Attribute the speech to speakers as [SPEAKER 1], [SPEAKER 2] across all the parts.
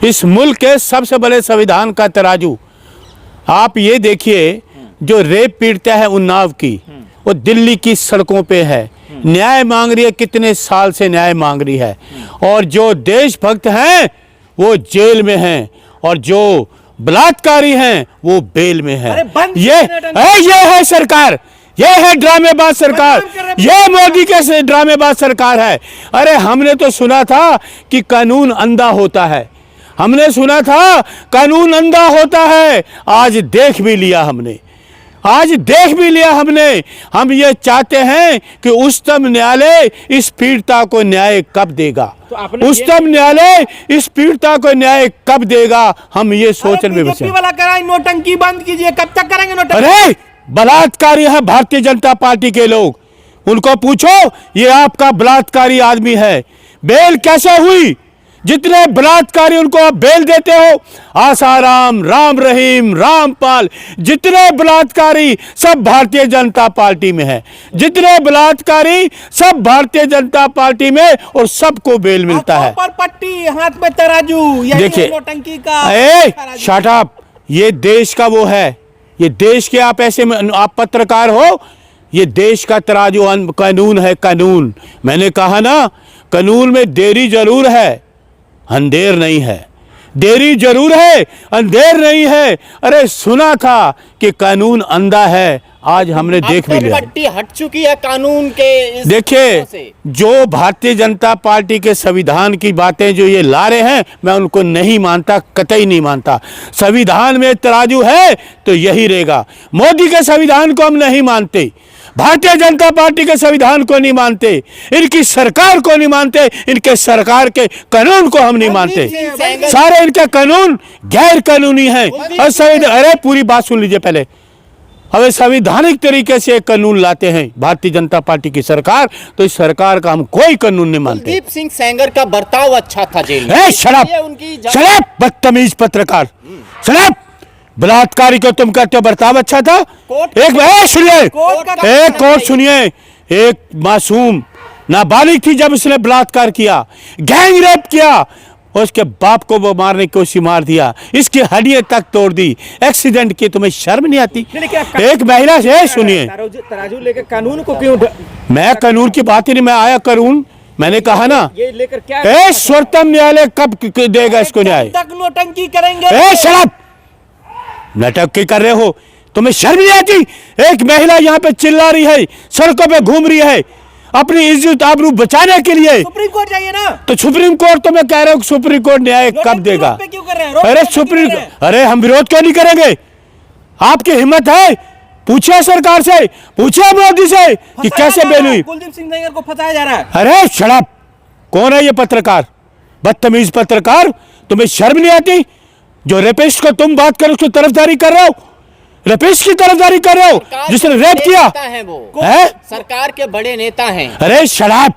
[SPEAKER 1] इस मुल्क के सबसे बड़े संविधान का तराजू। आप ये देखिए, जो रेप पीड़िता है उन्नाव की, वो दिल्ली की सड़कों पे है, न्याय मांग रही है, कितने साल से न्याय मांग रही है। और जो देशभक्त हैं वो जेल में हैं, और जो बलात्कारी हैं वो बेल में हैं। ये है सरकार, ये है ड्रामेबाज सरकार, ये मोदी के ड्रामेबाज सरकार है। अरे हमने तो सुना था कि कानून अंधा होता है, हमने सुना था कानून अंधा होता है। आज देख भी लिया हमने, आज देख भी लिया हमने। हम ये चाहते हैं कि उच्चतम न्यायालय इस पीड़िता को न्याय कब देगा, उच्चतम न्यायालय इस पीड़िता को न्याय कब देगा, हम ये सोचने में बचे।
[SPEAKER 2] नोटंकी बंद कीजिए, कब तक करेंगे नोटंकी?
[SPEAKER 1] अरे बलात्कारी है भारतीय जनता पार्टी के लोग, उनको पूछो ये आपका बलात्कारी आदमी है, बेल कैसे हुई? जितने बलात्कारी उनको आप बेल देते हो, आसाराम, राम रहीम, रामपाल, जितने बलात्कारी सब भारतीय जनता पार्टी में है, जितने बलात्कारी सब भारतीय जनता पार्टी में, और सबको बेल मिलता है।
[SPEAKER 2] पर पट्टी, हाथ में तराजू,
[SPEAKER 1] देखिए
[SPEAKER 2] नोटंकी का
[SPEAKER 1] शट अप, ये देश का वो है, ये देश के आप ऐसे आप पत्रकार हो, ये देश का तराजू कानून है, कानून। मैंने कहा ना, कानून में देरी जरूर है, अंधेर नहीं है, देरी जरूर है, अंधेर नहीं है। अरे सुना था कि कानून अंधा है, आज हमने देख भी लिया,
[SPEAKER 2] पट्टी हट चुकी है कानून के।
[SPEAKER 1] देखिए, जो भारतीय जनता पार्टी के संविधान की बातें जो ये ला रहे हैं, मैं उनको नहीं मानता, कतई नहीं मानता। संविधान में तराजू है तो यही रहेगा। मोदी के संविधान को हम नहीं मानते, भारतीय जनता पार्टी के संविधान को नहीं मानते, इनकी सरकार को नहीं मानते, इनके सरकार के कानून को हम नहीं मानते। सारे इनके कानून गैर कानूनी हैं। अरे पूरी बात सुन लीजिए पहले। हमें संवैधानिक तरीके से एक कानून लाते हैं भारतीय जनता पार्टी की सरकार, तो इस सरकार का हम कोई कानून नहीं मानते।
[SPEAKER 2] कुलदीप सिंह सेंगर का बर्ताव अच्छा था जेल में।
[SPEAKER 1] शराब बदतमीज पत्रकार, शराब बलात्कारी को तुम कहते हो बर्ताव अच्छा था? एक सुनिए, एक कोर्ट सुनिए, एक मासूम नाबालिग थी, जब उसने बलात्कार किया, गैंग रेप किया, उसके बाप को वो मारने की कोशिश, मार दिया, इसकी हड्डियां तक तोड़ दी, एक्सीडेंट की, तुम्हें शर्म नहीं आती? एक महिला से सुनिए,
[SPEAKER 2] तराजू लेकर कानून को क्यों?
[SPEAKER 1] मैं कानून की बात ही नहीं, मैं आया कानून, मैंने कहा ना,
[SPEAKER 2] ये लेकर क्या
[SPEAKER 1] सर्वोच्च न्यायालय कब देगा इसको न्याय?
[SPEAKER 2] तक नोटंकी करेंगे?
[SPEAKER 1] शराब नाटक की कर रहे हो, तुम्हें शर्म नहीं आती? एक महिला यहाँ पे चिल्ला रही है, सड़कों पे घूम रही है, अपनी इज्जत आबरू बचाने के लिए।
[SPEAKER 2] सुप्रीम कोर्ट जाइए ना।
[SPEAKER 1] तो सुप्रीम कोर्ट, तो मैं कह रहा हूँ सुप्रीम कोर्ट न्याय कब देगा?
[SPEAKER 2] क्यों कर रहे हैं?
[SPEAKER 1] अरे सुप्रीम, अरे हम विरोध क्यों नहीं करेंगे? आपकी हिम्मत है, पूछिए सरकार से, पूछिए मोदी से कि कैसे बेल हुई।
[SPEAKER 2] कुलदीप सिंह सेंगर को फंसाया जा रहा है।
[SPEAKER 1] अरे शराब, कौन है ये पत्रकार, बदतमीज पत्रकार? तुम्हें शर्म नहीं आती? जो रेपिस्ट को तुम बात करो, उसकी तरफदारी कर रहे हो, रेपिस्ट की तरफदारी कर रहे हो, जिसने रेप किया
[SPEAKER 2] है, वो
[SPEAKER 1] है
[SPEAKER 2] सरकार के बड़े नेता हैं।
[SPEAKER 1] अरे शराब,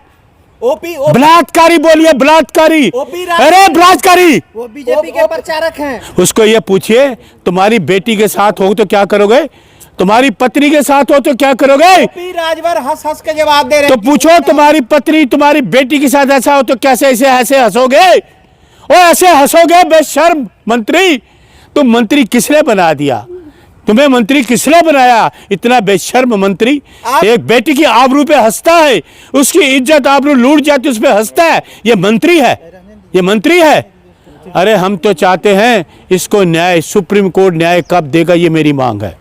[SPEAKER 1] बलात्कारी बोलिए, बलात्कारी, अरे बलात्कारी,
[SPEAKER 2] वो बीजेपी के प्रचारक हैं।
[SPEAKER 1] उसको ये पूछिए, तुम्हारी बेटी के साथ हो तो क्या करोगे? तुम्हारी पत्नी के साथ हो तो क्या करोगे?
[SPEAKER 2] राजभर हंस हंस के जवाब दे रहे।
[SPEAKER 1] तो पूछो, तुम्हारी पत्नी तुम्हारी बेटी के साथ ऐसा हो तो कैसे ऐसे हंसोगे? और ऐसे हंसोगे बेशर्म मंत्री? तुम मंत्री किसने बना दिया? तुम्हें मंत्री किसने बनाया? इतना बेशर्म मंत्री। एक बेटी की आबरू पे हंसता है, उसकी इज्जत आबरू लूट जाती, उस पे हंसता है, ये मंत्री है? ये मंत्री है? अरे हम तो चाहते हैं इसको न्याय, सुप्रीम कोर्ट न्याय कब देगा, ये मेरी मांग है।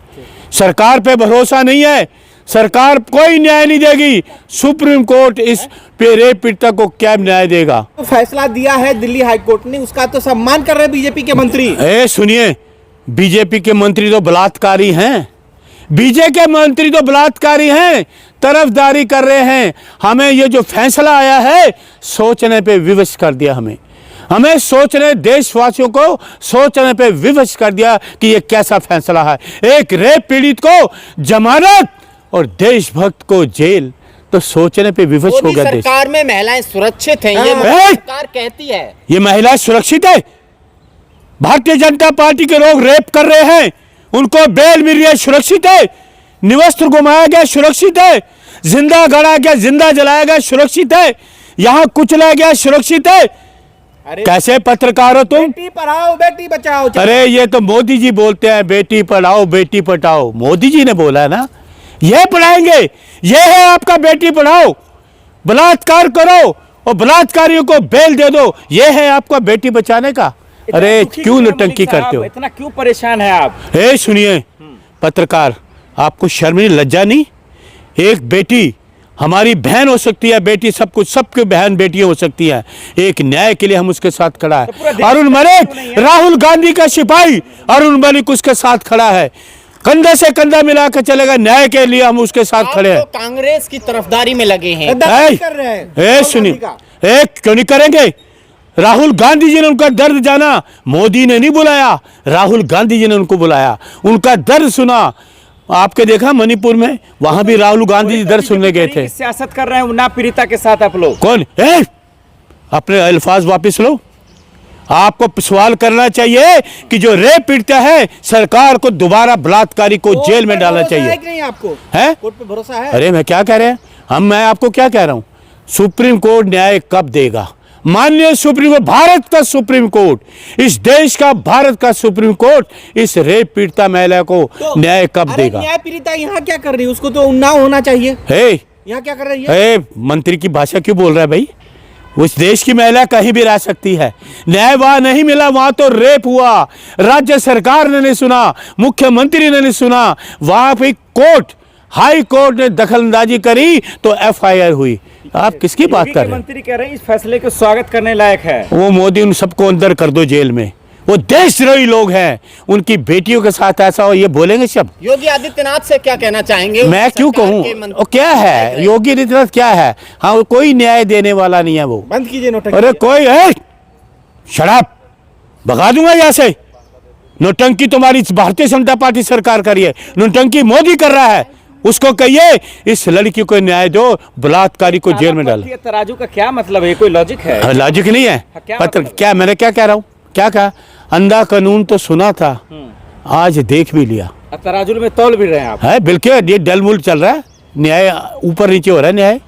[SPEAKER 1] सरकार पे भरोसा नहीं है, सरकार कोई न्याय नहीं देगी, सुप्रीम कोर्ट इस पे रेप पीड़िता को क्या न्याय देगा?
[SPEAKER 2] तो फैसला दिया है दिल्ली हाई कोर्ट ने, उसका तो सम्मान कर रहे बीजेपी के मंत्री।
[SPEAKER 1] सुनिए, बीजेपी के मंत्री तो बलात्कारी हैं, बीजेपी के मंत्री तो बलात्कारी हैं, तरफदारी कर रहे हैं। हमें ये जो फैसला आया है, सोचने पे विवश कर दिया, हमें सोचने, देशवासियों को सोचने पे विवश कर दिया कि ये कैसा फैसला है। एक रेप पीड़ित को जमानत और देशभक्त को जेल, तो सोचने पे विवश हो गया देश।
[SPEAKER 2] सरकार में महिलाएं सुरक्षित हैं, ये सरकार कहती है।
[SPEAKER 1] ये महिलाएं सुरक्षित है? भारतीय जनता पार्टी के लोग रेप कर रहे हैं, उनको बेल मिल रही है, सुरक्षित है? निवस्त्र घुमाया गया, सुरक्षित है? जिंदा गड़ा गया, जिंदा जलाया गया, सुरक्षित है? यहां कुचला गया, सुरक्षित है?
[SPEAKER 2] अरे
[SPEAKER 1] कैसे पत्रकार हो तुम?
[SPEAKER 2] बेटी पढ़ाओ बेटी बचाओ।
[SPEAKER 1] अरे ये तो मोदी जी बोलते हैं बेटी पढ़ाओ बेटी पढ़ाओ, मोदी जी ने बोला है ना, ये पढ़ाएंगे, ये है आपका बेटी पढ़ाओ। बलात्कार करो और बलात्कारियों को बेल दे दो, ये है आपका बेटी बचाने का। अरे क्यों नौटंकी करते हो?
[SPEAKER 2] इतना क्यों परेशान है आप?
[SPEAKER 1] ए सुनिए पत्रकार, आपको शर्म नहीं, लज्जा नहीं? एक बेटी हमारी बहन हो सकती है, बेटी सब कुछ, सबके बहन बेटियां हो सकती हैं, एक न्याय के लिए हम उसके साथ खड़ा है। अरुण मलिक राहुल गांधी का सिपाही, अरुण मलिक उसके साथ खड़ा है, कंधे से कंधा मिला के चलेगा, न्याय के लिए हम उसके साथ खड़े हैं।
[SPEAKER 3] तो कांग्रेस की तरफदारी में लगे हैं।
[SPEAKER 2] कर रहे हैं।
[SPEAKER 1] सुनिए, क्यों नहीं करेंगे? राहुल गांधी जी ने उनका दर्द जाना, मोदी ने नहीं बुलाया, राहुल गांधी जी ने उनको बुलाया, उनका दर्द सुना। आपके देखा मणिपुर में, वहां भी राहुल गांधी जी दर्द सुनने गए थे।
[SPEAKER 2] सियासत कर रहे हैं ना पीड़िता के साथ आप लोग।
[SPEAKER 1] कौन? अपने अल्फाज वापस लो। आपको सवाल करना चाहिए कि जो रेप पीड़िता है, सरकार को दोबारा बलात्कारी को जेल में डालना चाहिए।
[SPEAKER 2] है कि नहीं आपको?
[SPEAKER 1] है?
[SPEAKER 2] कोर्ट पे भरोसा है?
[SPEAKER 1] अरे मैं क्या कह रहे हैं मैं आपको क्या कह रहा हूं, सुप्रीम कोर्ट न्याय कब देगा? माननीय सुप्रीम कोर्ट, भारत का सुप्रीम कोर्ट, इस देश का भारत का सुप्रीम कोर्ट इस रेप पीड़िता महिला को न्याय कब
[SPEAKER 2] अरे
[SPEAKER 1] देगा?
[SPEAKER 2] न्याय पीड़िता यहाँ क्या कर रही है? उसको तो उन्नाव होना चाहिए। यहाँ क्या कर रही है?
[SPEAKER 1] मंत्री की भाषा क्यों बोल रहा है भाई? उस देश की महिला कहीं भी रह सकती है, न्याय वहां नहीं मिला, वहां तो रेप हुआ, राज्य सरकार ने नहीं सुना, मुख्यमंत्री ने नहीं सुना, वहां पे कोर्ट, हाई कोर्ट ने दखलंदाजी करी तो एफआईआर हुई। आप किसकी बात कर रहे हैं?
[SPEAKER 2] मंत्री कह रहे हैं इस फैसले को स्वागत करने लायक है।
[SPEAKER 1] वो मोदी उन सबको अंदर कर दो जेल में, वो देशद्रोही लोग हैं, उनकी बेटियों के साथ ऐसा हो ये बोलेंगे शब्द?
[SPEAKER 3] योगी आदित्यनाथ से क्या कहना चाहेंगे?
[SPEAKER 1] मैं क्यों कहूँ? वो क्या है योगी आदित्यनाथ, क्या है? हाँ वो कोई न्याय देने वाला नहीं है वो।
[SPEAKER 2] बंद कीजिए नोटंकी।
[SPEAKER 1] अरे कोई है शराब भगा दूंगा यहाँ से। नोटंकी तुम्हारी भारतीय जनता पार्टी सरकार करी है, नोटंकी मोदी कर रहा है। उसको कहिए इस लड़की को न्याय दो, बलात्कारी को जेल में डालो।
[SPEAKER 2] तराजू का क्या मतलब है? कोई लॉजिक है?
[SPEAKER 1] लॉजिक नहीं है। पत्र क्या मैंने क्या कह रहा हूँ? क्या कहा? अंधा कानून तो सुना था, आज देख भी लिया।
[SPEAKER 2] तराजू में तौल भी रहे हैं आप?
[SPEAKER 1] है बिल्कुल, ये डलमुल चल रहा है, न्याय ऊपर नीचे हो रहा है, न्याय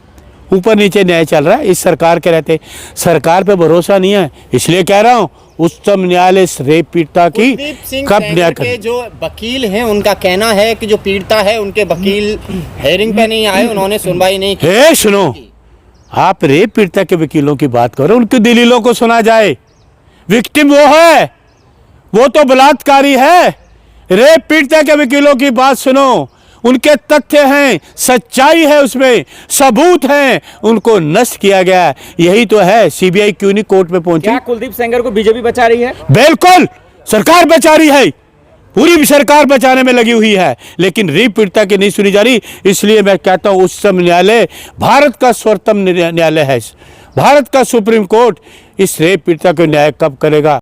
[SPEAKER 1] ऊपर नीचे न्याय चल रहा है इस सरकार के रहते। सरकार पे भरोसा नहीं है, इसलिए कह रहा हूँ उच्चतम न्यायालय रेप पीड़िता की कब न्याय
[SPEAKER 3] के जो वकील हैं उनका कहना है कि जो पीड़िता है उनके वकील हेयरिंग पे नहीं आए, उन्होंने सुनवाई नहीं की।
[SPEAKER 1] सुनो, आप रेप पीड़िता के वकीलों की बात करो, उनकी दलीलों को सुना जाए। विक्टिम वो है, वो तो बलात्कारी है। रेप पीड़िता के वकीलों की बात सुनो, उनके तथ्य हैं, सच्चाई है, उसमें सबूत हैं, उनको नष्ट किया गया है। यही तो है, सीबीआई क्यों नहीं कोर्ट में पहुंची?
[SPEAKER 2] क्या कुलदीप सेंगर को बीजेपी बचा रही है?
[SPEAKER 1] बिल्कुल, सरकार बचा रही है, पूरी सरकार बचाने में लगी हुई है, लेकिन रेप पीड़िता की नहीं सुनी जा रही। इसलिए मैं कहता हूं उच्चतम न्यायालय भारत का सर्वोत्तम न्यायालय है, भारत का सुप्रीम कोर्ट इस रेप पीड़िता को न्याय कब करेगा?